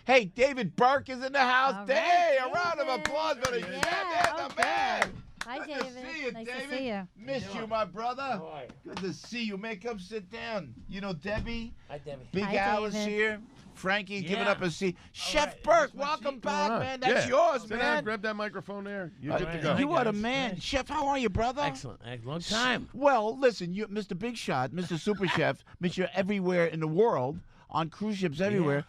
Hey, David Burke is in the house. All hey, right, a round of David. applause for the Yeah, chef and the man. Hi, Good David. to see you, nice David. to see you. Missed you, my brother. Good to see you. Man, come sit down. You know Debbie? Hi, Debbie. Big Hi, Alice David. here. Frankie, give it Yeah. up a seat. Chef right. Burke, Is this my welcome seat? back, All right. man. That's Yeah. yours, Sit down, man. grab that microphone there. You're good to right. go. You are the guys. man. Hey. Chef, how are you, brother? Excellent. Long time. Well, listen, you, Mr. Big Shot, Mr. Super Chef, Mr. Everywhere in the world, on cruise ships everywhere.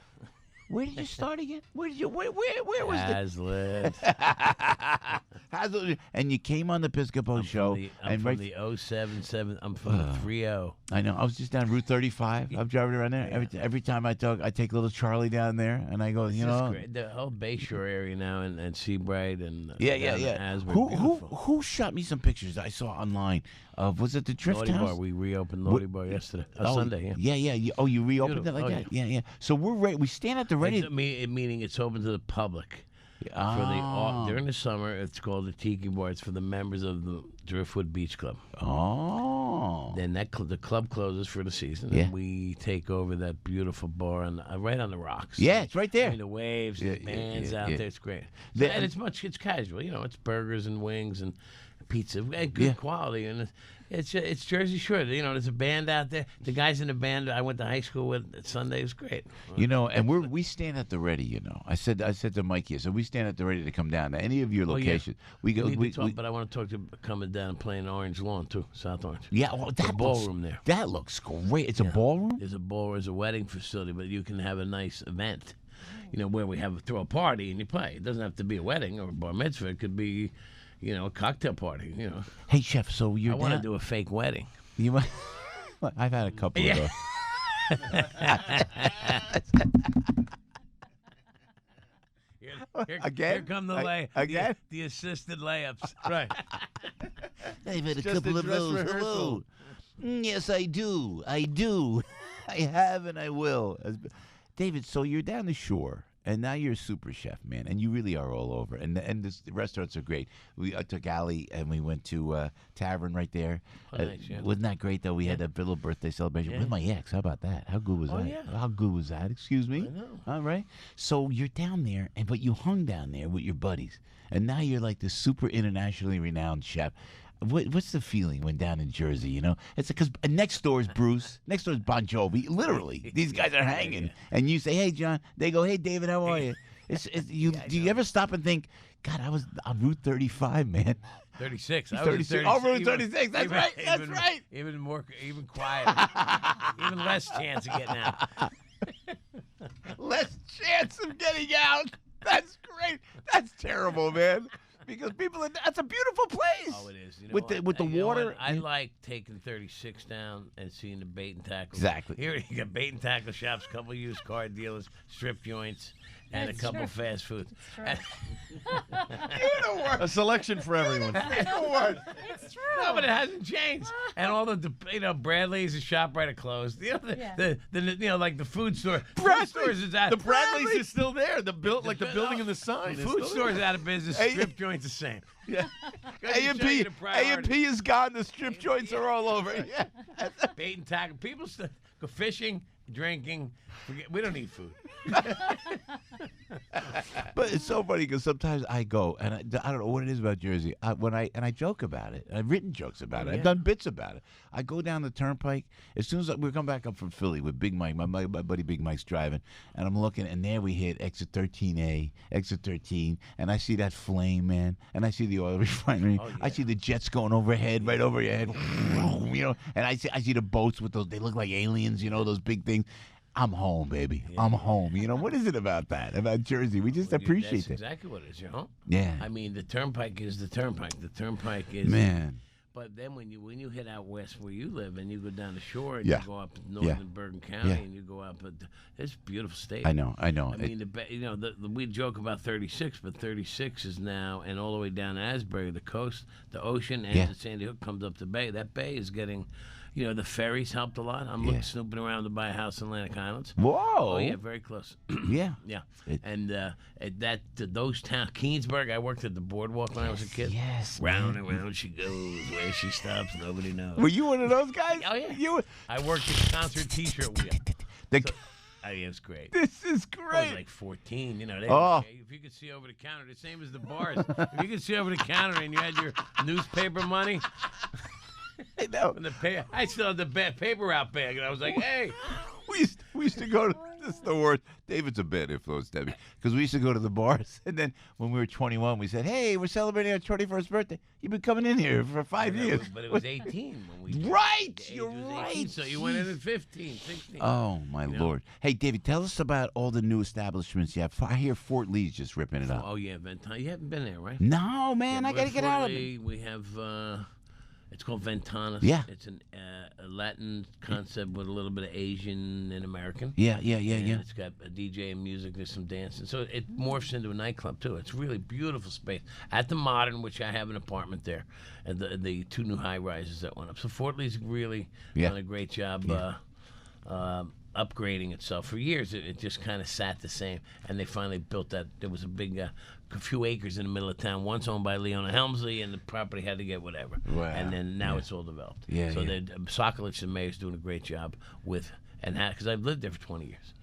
Where did you start again? Where did you? Where was Hazlitt. the? And you came on the Piscopo show, I'm and from right. the 077. I'm from the 30. I know. I was just down Route 35. I'm driving around there. Every time I talk, I take little Charlie down there, and I go, you This know. is great. The whole Bayshore area now, and Seabright, and Yeah. down to Asbury, Who beautiful. who shot me some pictures I saw online of, was it the Drift Naughty House? Bar. We reopened Naughty Bar yesterday. Sunday. Yeah. Yeah. Oh, you reopened it Beautiful. like Oh, that? Yeah. So we're ready. We stand at the ready. Meaning it's open to the public. Oh. During the summer, it's called the Tiki Bar. It's for the members of the Driftwood Beach Club. Oh. Then the club closes for the season, Yeah. and we take over that beautiful bar right on the rocks. Yeah, it's right there. I mean, the waves, the bands out there. It's great. The- And it's casual. You know, it's burgers and wings and pizza, good quality, and it's Jersey Shore. You know, there's a band out there. The guys in the band I went to high school with at Sunday was great. You know, and we stand at the ready. You know, I said to Mike here, so we stand at the ready to come down to any of your locations. We go. We need to talk, but I want to talk to coming down and playing Orange Lawn too, South Orange. Yeah, well, The that ballroom there. That looks great. It's a ballroom. There's a wedding facility, but you can have a nice event. You know, where we throw a party and you play. It doesn't have to be a wedding or a bar mitzvah. It could be, you know, a cocktail party. You know, Hey, chef. So you're I want to down- do a fake wedding. You might. I've had a couple of those. Again? Here come Again? the assisted layups. Right. I've had a Just couple a of dress those. rehearsal. Hello. Yes, I do. I have and I will. David, so you're down the shore, and now you're a super chef, man, and you really are all over. And the restaurants are great. I took Allie, and we went to Tavern right there. Oh, nice, yeah. Wasn't that great, though? We had a little birthday celebration Yeah. with my ex. How about that? How good was that? yeah. How good was that? Excuse me? I know. All right. So you're down there, but you hung down there with your buddies, and now you're like this super internationally renowned chef. What's the feeling when down in Jersey? You know, it's because next door is Bruce, next door is Bon Jovi. Literally, these guys are hanging, and you say, "Hey, John." They go, "Hey, David, how are you?" Do you ever stop and think, God, I was on Route 35, man. 36. I was 36. Oh, Route 36. That's right. That's right. Even quiet. Even less chance of getting out. Less chance of getting out. That's great. That's terrible, man. Because that's a beautiful place. Oh, it is. You know with what? the You know water. what? I like taking 36 down and seeing the bait and tackle. Exactly. Here you got bait and tackle shops, a couple used car dealers, strip joints, and That's a couple true. fast foods. A selection for everyone. It's true. No, but it hasn't changed. And all the Bradley's a shop right closed. You know, the like the food store. Food stores is out. The Bradley's is still there. The building and the sign. The is food still store is out of business. Hey, Strip joints the same. Yeah. A&P is gone. The strip joints are all over. Yeah. Bait and tackle. People go fishing, drinking. We don't need food. But it's so funny because sometimes I go and I don't know what it is about Jersey. I joke about it. I've written jokes about it. I've done bits about it. I go down the turnpike as soon as we come back up from Philly with Big Mike. My buddy Big Mike's driving, and I'm looking, and there we hit exit 13A, exit 13, and I see that flame, man, and I see the oil refinery. I see the jets going overhead, right over your head, you know, and I see the boats with those. They look like aliens, you know, those big things. I'm home, baby. I'm home. You know, what is it about that? About Jersey? We just appreciate That's it. exactly what it is. You're home. Yeah. I mean, the turnpike is the turnpike. The turnpike is Man. But then when you hit out west where you live and you go down the shore and Yeah. you go up northern Bergen County and you go up, it's a beautiful state. I know. I mean, we joke about 36, but 36 is now, and all the way down Asbury, the coast, the ocean, and the Sandy Hook comes up the bay. That bay is getting, the ferries helped a lot. I'm looking, snooping around to buy a house in Atlantic Islands. Whoa. Oh yeah, very close. Yeah. Yeah, and those towns, Keensburg. I worked at the boardwalk when I was a kid. Yes. Round and round she goes. Where she stops, nobody knows. Were you one of those guys? Oh yeah. You were. I worked at concert T-shirt wheel. it's great. This is I was great. like 14, you know. They Oh. if you could see over the counter, the same as the bars. If you could see over the counter and you had your newspaper money, I know. I still had the paper out bag, and I was like, hey. We used to go to, this is the worst. David's a bad influence, Debbie, because we used to go to the bars, and then when we were 21, we said, hey, we're celebrating our 21st birthday. You've been coming in here for 5 years. But it was 18 when we. Right, the age you're was 18, right. So you went in at 15, 16. Oh, my Lord. Hey, David, tell us about all the new establishments you have. I hear Fort Lee's just ripping it up. Oh, yeah, Ventana. You haven't been there, right? No, man, Yeah, I got to get Fort out of Lee, it. We have, it's called Ventanas. Yeah. It's a Latin concept with a little bit of Asian and American. Yeah. And it's got a DJ and music. There's some dancing. So it morphs into a nightclub, too. It's really beautiful space. At the Modern, which I have an apartment there, and the 2 new high-rises that went up. So Fort Lee's really done a great job upgrading itself. For years, it just kind of sat the same, and they finally built that. There was a big, a few acres in the middle of town, once owned by Leona Helmsley, and the property had to get whatever. Wow. And then now it's all developed. Yeah, so yeah. Sokolich and Mayor's doing a great job with, and because I've lived there for 20 years.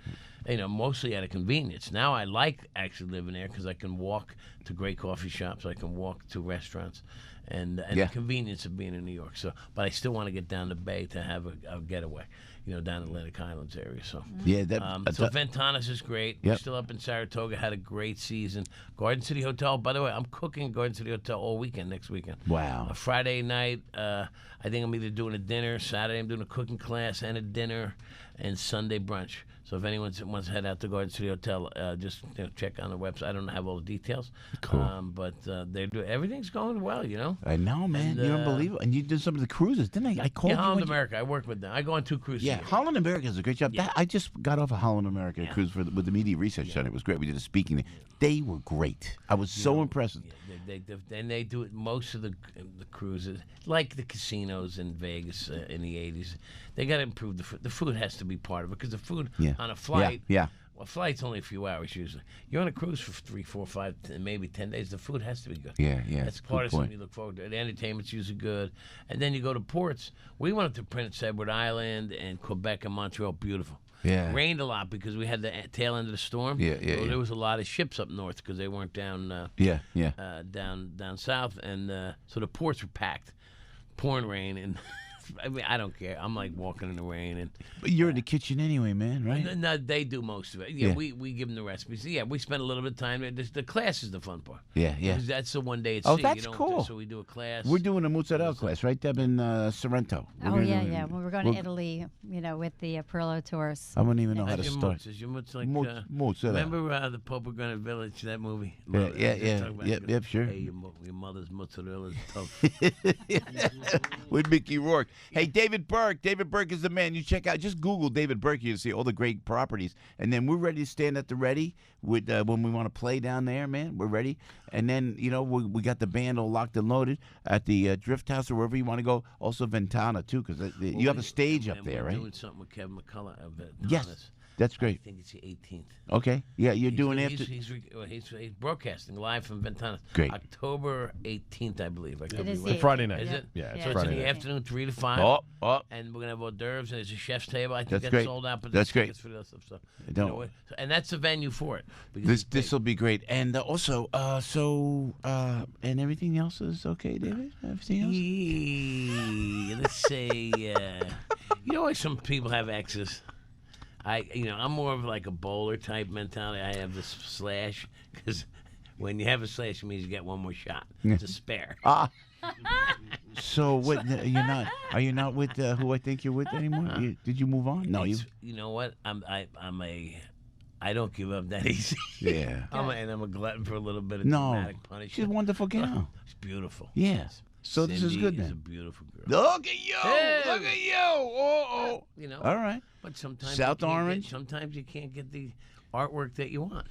You know, mostly out of convenience. Now I like actually living there because I can walk to great coffee shops, I can walk to restaurants, and the convenience of being in New York. So, but I still want to get down to Bay to have a getaway, you know, down in Atlantic Highlands area. So, so Ventanas is great. Yep. We're still up in Saratoga. Had a great season. Garden City Hotel. By the way, I'm cooking at Garden City Hotel all weekend next weekend. Wow. Friday night, I think I'm either doing a dinner. Saturday, I'm doing a cooking class and a dinner, and Sunday brunch. So if anyone wants to head out to Garden City Hotel, just check on the website. I don't have all the details. Cool. But everything's going well, you know. I know, man. You're unbelievable. And you did some of the cruises, didn't I? I called you. Holland America. I work with them. I go on 2 cruises. Yeah, Holland America does a great job. Yeah. I just got off a Holland America cruise with the Media Research Center. It was great. We did a speaking. They were great. I was so impressed. And they do it most of the cruises, like the casinos in Vegas in the 80s. They got to improve the food. The food has to be part of it because the food on a flight. Yeah. Well, a flight's only a few hours usually. You're on a cruise for 3, 4, 5, maybe 10 days. The food has to be good. Yeah. That's part of something you look forward to. The entertainment's usually good. And then you go to ports. We went up to Prince Edward Island and Quebec and Montreal. Beautiful. Yeah. Rained a lot because we had the tail end of the storm. Yeah. So there was a lot of ships up north because they weren't down down south. And so the ports were packed. Pouring rain. And I mean, I don't care. I'm like walking in the rain. And But you're in the kitchen anyway, man, right? no, they do most of it. Yeah, we give them the recipes. Yeah, we spend a little bit of time there. The class is the fun part. Yeah. Because that's the one day at Oh, sea. that's cool. So we do a class. We're doing a mozzarella class, right, Deb, in Sorrento. Oh, yeah. Well, we're going to Italy, with the Pearlo tours. I wouldn't even know how to How's your start. mozz? Is your mozz like, Mozzarella. remember the Popegranate Village, that movie? Yeah. Yep, sure. Hey, your mother's mozzarella is tough. With Mickey Rourke. Hey, David Burke. David Burke is the man. You check out, just Google David Burke. You'll see all the great properties. And then we're ready to stand at the ready with when we want to play down there, man. We're ready. And then, we got the band all locked and loaded at the Drift House or wherever you want to go. Also Ventana, too, because you have a stage up there, right? We're doing something with Kevin McCullough. Yes. That's great. I think it's the 18th. Okay. Yeah, you're doing after. He's broadcasting live from Ventana. Great. October 18th, I believe. I could be is right. the Friday night. Is it? Yeah, it's So it's Friday in the night. afternoon, 3 to 5. Oh. And we're going to have hors d'oeuvres, and there's a chef's table. I think That's that's great. sold out, but That's there's great. tickets for the other stuff. So, Don't- and that's the venue for it. because This it's will be great. And also, and everything else is okay, David? Everything else? big. Let's say, why some people have X's? I'm more of like a bowler type mentality. I have this slash because when you have a slash, it means you get one more shot. It's a spare. So what? Are you not with who I think you're with anymore? Did you move on? No, you. You know what? I don't give up that easy. Yeah. I'm a glutton for a little bit of No. dramatic punishment. She's a wonderful gal. She's beautiful. Yeah. So this is Cindy good is a then. beautiful girl. Look at you! Hey. Look at you! Oh. All right. But sometimes South you can't Orange? sometimes you can't get the artwork that you want.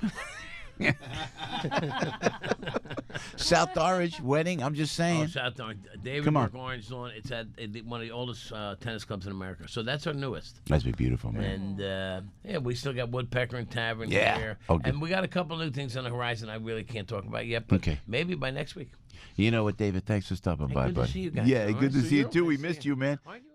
South Orange wedding. I'm just saying. South Orange. David Come on. Burke Orange Lawn. It's at one of the oldest tennis clubs in America. So that's our newest. That's be beautiful, man. And we still got Woodpecker and Tavern Yeah. here. Oh, good. And we got a couple new things on the horizon I really can't talk about yet, but Okay. maybe by next week. You know what, David? Thanks for stopping by, good to buddy. see you guys. Yeah, All good right, to see see you you. too. We Good to missed see you, man. Aren't you